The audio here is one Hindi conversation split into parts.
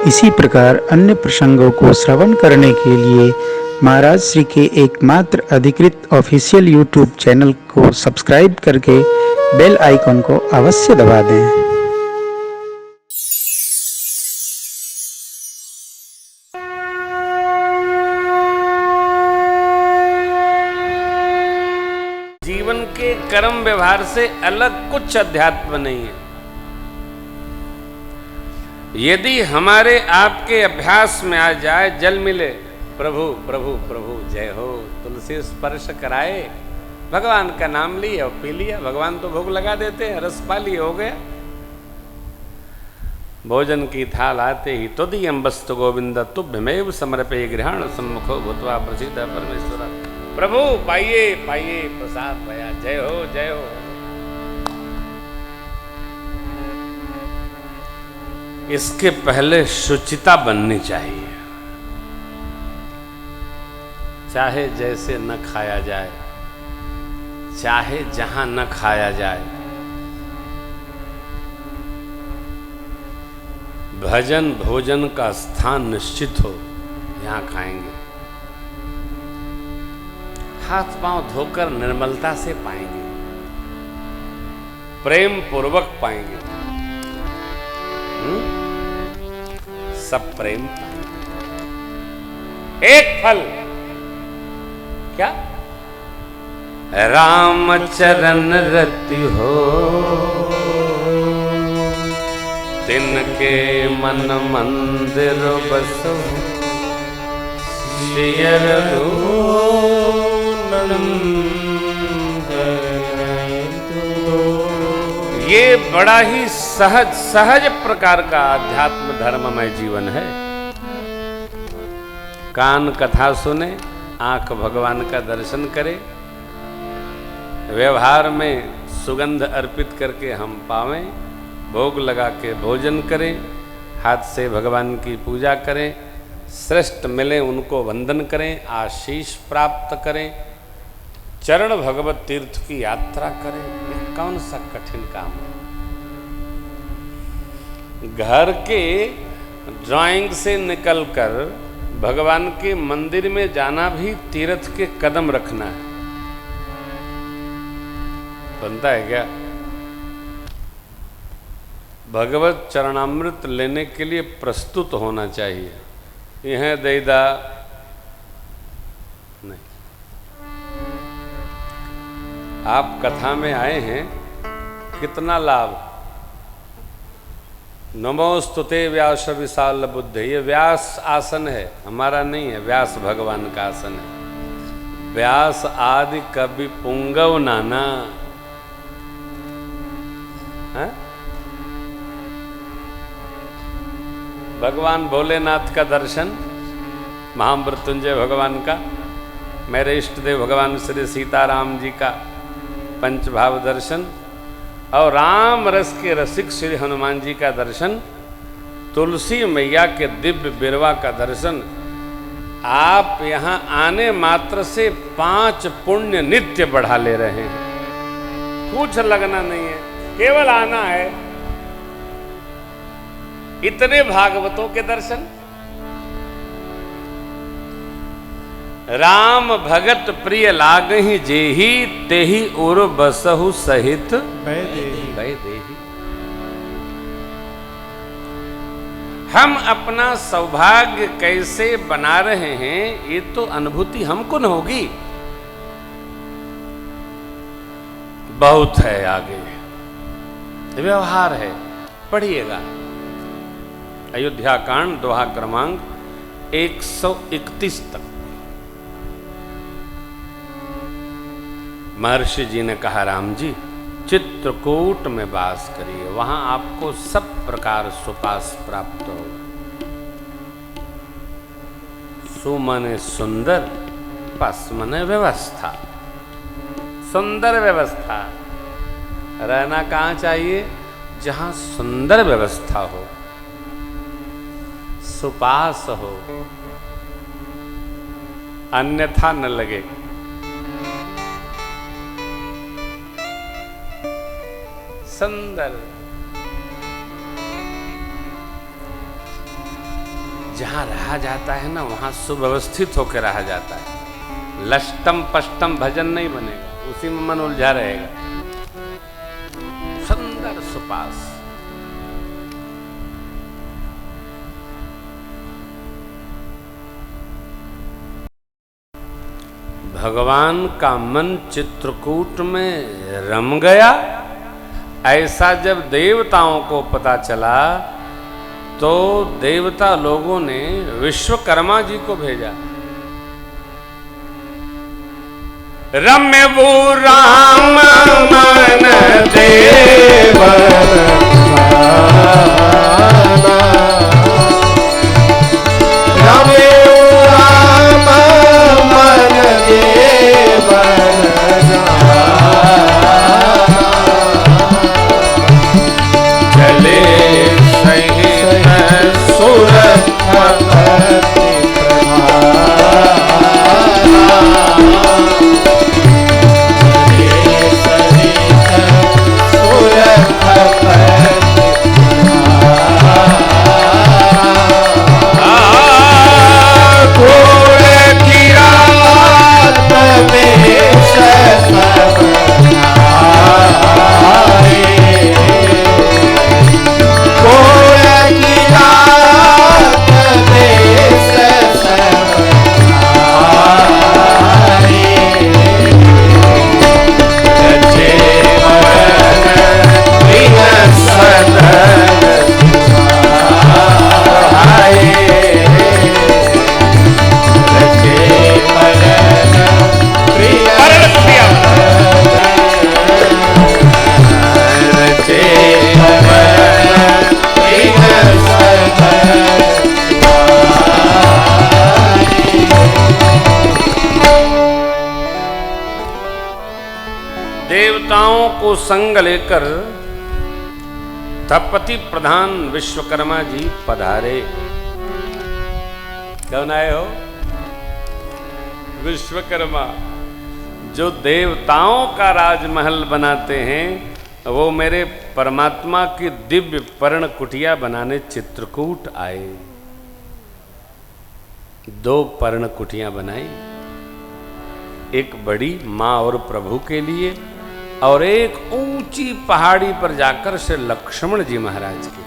इसी प्रकार अन्य प्रसंगों को श्रवण करने के लिए महाराज श्री के एकमात्र अधिकृत ऑफिशियल यूट्यूब चैनल को सब्सक्राइब करके बेल आइकन को अवश्य दबा दें। जीवन के कर्म व्यवहार से अलग कुछ अध्यात्म नहीं है। यदि हमारे आपके अभ्यास में आ जाए, जल मिले, प्रभु प्रभु प्रभु जय हो, तुलसी स्पर्श कराए, भगवान का नाम लिया और पी लिया। भगवान तो भोग लगा देते हैं, रस पा लिया, हो गया। भोजन की थाल आते ही तुदीयं वस्तु गोविंद तुभ्यमेव समर्पये गृहाण सम्मुखो भूत्वा प्रसीद परमेश्वर। प्रभु पाइए पाइए प्रसाद भया, जय हो जय हो। इसके पहले शुचिता बननी चाहिए। चाहे जैसे न खाया जाए, चाहे जहां न खाया जाए, भजन भोजन का स्थान निश्चित हो, यहां खाएंगे। हाथ पांव धोकर निर्मलता से पाएंगे, प्रेम पूर्वक पाएंगे। सब प्रेम। एक फल क्या? राम चरण रति हो, तिनके मन मंदिर बसो, सियर ये बड़ा ही सहज प्रकार का अध्यात्म धर्ममय जीवन है। कान कथा सुने, आंख भगवान का दर्शन करे, व्यवहार में सुगंध अर्पित करके हम पावें, भोग लगा के भोजन करें, हाथ से भगवान की पूजा करें, श्रेष्ठ मिले उनको वंदन करें, आशीष प्राप्त करें, चरण भगवत तीर्थ की यात्रा करें। ये कौन सा कठिन काम है? घर के ड्राइंग से निकलकर भगवान के मंदिर में जाना भी तीर्थ के कदम रखना है। बनता है क्या? भगवत चरणामृत लेने के लिए प्रस्तुत होना चाहिए। यह दैदा नहीं। आप कथा में आए हैं, कितना लाभ। नमोस्तुते व्यास विशाल बुद्ध, ये व्यास आसन है, हमारा नहीं है, व्यास भगवान का आसन है। व्यास आदि कवि पुंगव नाना है? भगवान भोलेनाथ का दर्शन, महामृत्युंजय भगवान का, मेरे इष्ट देव भगवान श्री सीताराम जी का पंचभाव दर्शन, और राम रस के रसिक श्री हनुमान जी का दर्शन, तुलसी मैया के दिव्य बिरवा का दर्शन। आप यहाँ आने मात्र से 5 पुण्य नित्य बढ़ा ले रहे हैं। कुछ लगना नहीं है, केवल आना है। इतने भागवतों के दर्शन। राम भगत प्रिय लागहि जेहि, तेहि उर बसहु सहित वैदेही। हम अपना सौभाग्य कैसे बना रहे हैं, ये तो अनुभूति हमको न होगी। बहुत है आगे, व्यवहार है। पढ़िएगा अयोध्या कांड दोहा क्रमांक 131 तक। महर्षि जी ने कहा, राम जी चित्रकूट में वास करिए, वहां आपको सब प्रकार सुपास प्राप्त होगा। सुमने सुंदर, पस मने व्यवस्था। सुंदर व्यवस्था। रहना कहाँ चाहिए? जहां सुंदर व्यवस्था हो, सुपास हो, अन्यथा न लगे। सुंदर। जहाँ रहा जाता है ना, वहाँ सुव्यवस्थित होकर रहा जाता है। लष्टम पष्टम भजन नहीं बनेगा, उसी में मन उलझा रहेगा। सुंदर सुपास। भगवान का मन चित्रकूट में रम गया। ऐसा जब देवताओं को पता चला तो देवता लोगों ने विश्वकर्मा जी को भेजा। रम्य वो राम मन देव को संग लेकर तपति प्रधान विश्वकर्मा जी पधारे। कौन आए हो? विश्वकर्मा, जो देवताओं का राजमहल बनाते हैं, वो मेरे परमात्मा की दिव्य पर्ण कुटिया बनाने चित्रकूट आए। 2 पर्ण कुटियां बनाई, एक बड़ी मां और प्रभु के लिए और एक ऊंची पहाड़ी पर जाकर श्री लक्ष्मण जी महाराज की।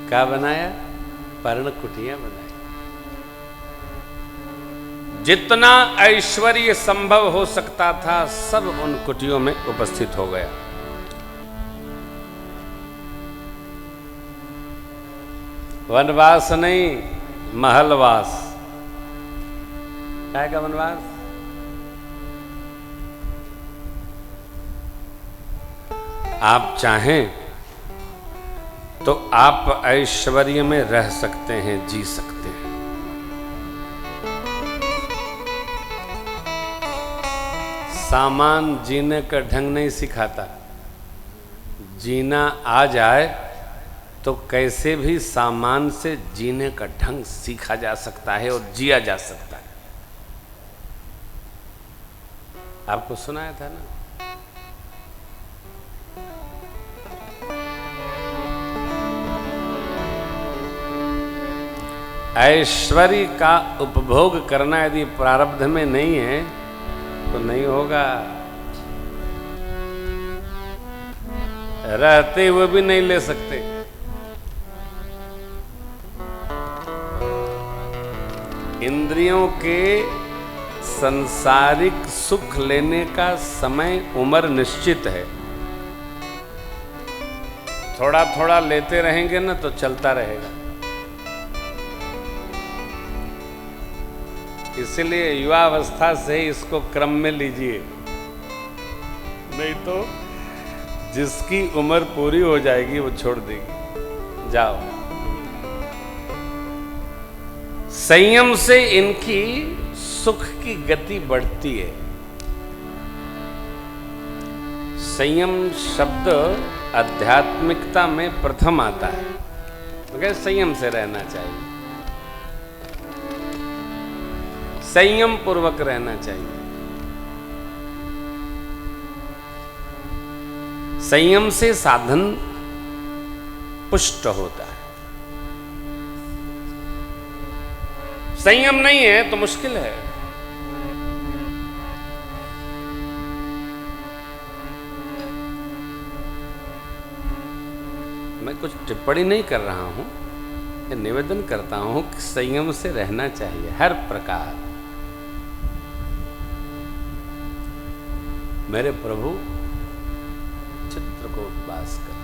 क्या बनाया? पर्ण कुटियां बनाई। जितना ऐश्वर्य संभव हो सकता था सब उन कुटियों में उपस्थित हो गया। वनवास नहीं, महलवास। क्या का वनवास? आप चाहें तो आप ऐश्वर्य में रह सकते हैं, जी सकते हैं। सामान जीने का ढंग नहीं सिखाता। जीना आ जाए तो कैसे भी सामान से जीने का ढंग सीखा जा सकता है और जिया जा सकता है। आपको सुनाया था ना, ऐश्वर्य का उपभोग करना यदि प्रारब्ध में नहीं है तो नहीं होगा। रहते हुए भी नहीं ले सकते। इंद्रियों के सांसारिक सुख लेने का समय उम्र निश्चित है। थोड़ा थोड़ा लेते रहेंगे ना तो चलता रहेगा। इसलिए युवावस्था से ही इसको क्रम में लीजिए, नहीं तो जिसकी उम्र पूरी हो जाएगी वो छोड़ देगी। जाओ। संयम से इनकी सुख की गति बढ़ती है। संयम शब्द आध्यात्मिकता में प्रथम आता है, मगर संयम से रहना चाहिए, संयम पूर्वक रहना चाहिए। संयम से साधन पुष्ट होता है। संयम नहीं है तो मुश्किल है। मैं कुछ टिप्पणी नहीं कर रहा हूं, मैं निवेदन करता हूं कि संयम से रहना चाहिए हर प्रकार। मेरे प्रभु चित्रकूट वास करते,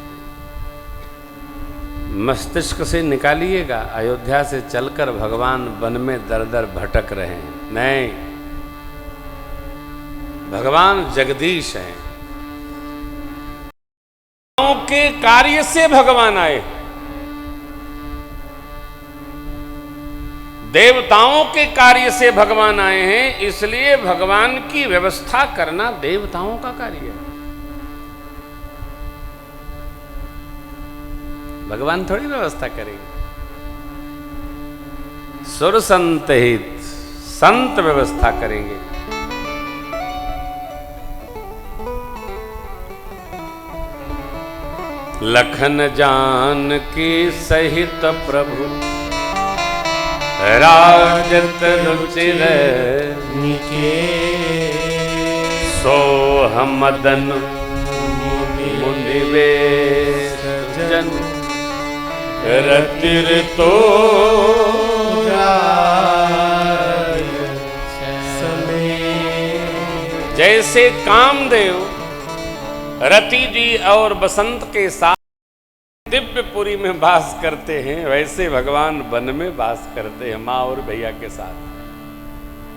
मस्तिष्क से निकालिएगा। अयोध्या से चलकर भगवान वन में दर दर भटक रहे हैं, नहीं, भगवान जगदीश हैं। के कार्य से भगवान आए, देवताओं के कार्य से भगवान आए हैं, इसलिए भगवान की व्यवस्था करना देवताओं का कार्य है। भगवान थोड़ी व्यवस्था करेंगे, सुर संत हित, संत व्यवस्था करेंगे। लखन जान की सहित प्रभु राजत रुचिर सोह मदन मुनिवेश जन रतिर तो जैसे कामदेव रति जी और बसंत के साथ दिव्यपुरी में वास करते हैं, वैसे भगवान वन में वास करते हैं माँ और भैया के साथ।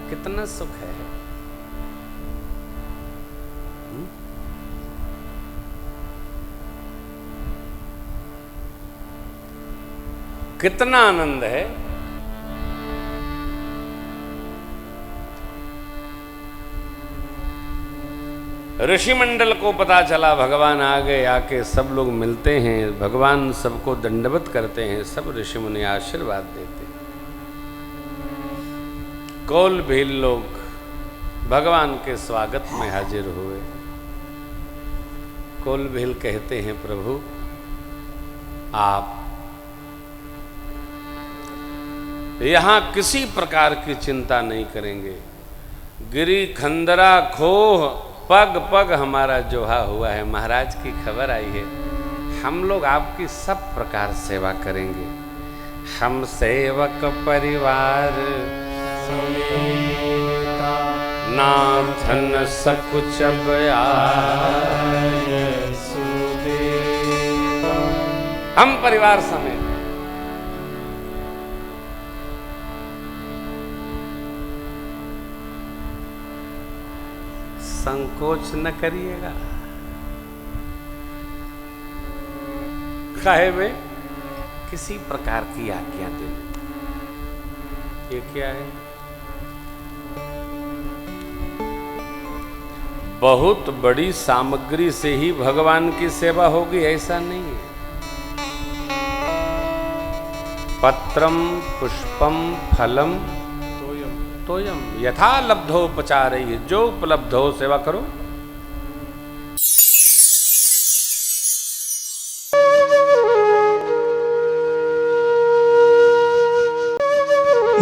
कितना सुख है। कितना आनंद है। ऋषिमंडल को पता चला भगवान आ गए, आके सब लोग मिलते हैं, भगवान सबको दंडवत करते हैं, सब ऋषि मुनि आशीर्वाद देते हैं। कोल भील लोग भगवान के स्वागत में हाजिर हुए। कोल भील कहते हैं, प्रभु आप यहां किसी प्रकार की चिंता नहीं करेंगे। गिरी खंदरा खोह पग पग हमारा जोहा हुआ है, महाराज की खबर आई है, हम लोग आपकी सब प्रकार सेवा करेंगे। हम सेवक परिवार नाथन सकुच हम परिवार समेत संकोच न करिएगा। काहे में किसी प्रकार की आज्ञा देने। ये क्या है? बहुत बड़ी सामग्री से ही भगवान की सेवा होगी ऐसा नहीं है। पत्रम पुष्पम फलम तोयम यथा लब्धोपचार, जो उपलब्ध हो सेवा करो।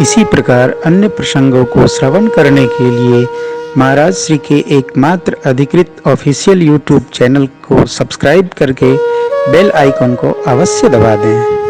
इसी प्रकार अन्य प्रसंगों को श्रवण करने के लिए महाराज श्री के एकमात्र अधिकृत ऑफिशियल यूट्यूब चैनल को सब्सक्राइब करके बेल आइकॉन को अवश्य दबा दें।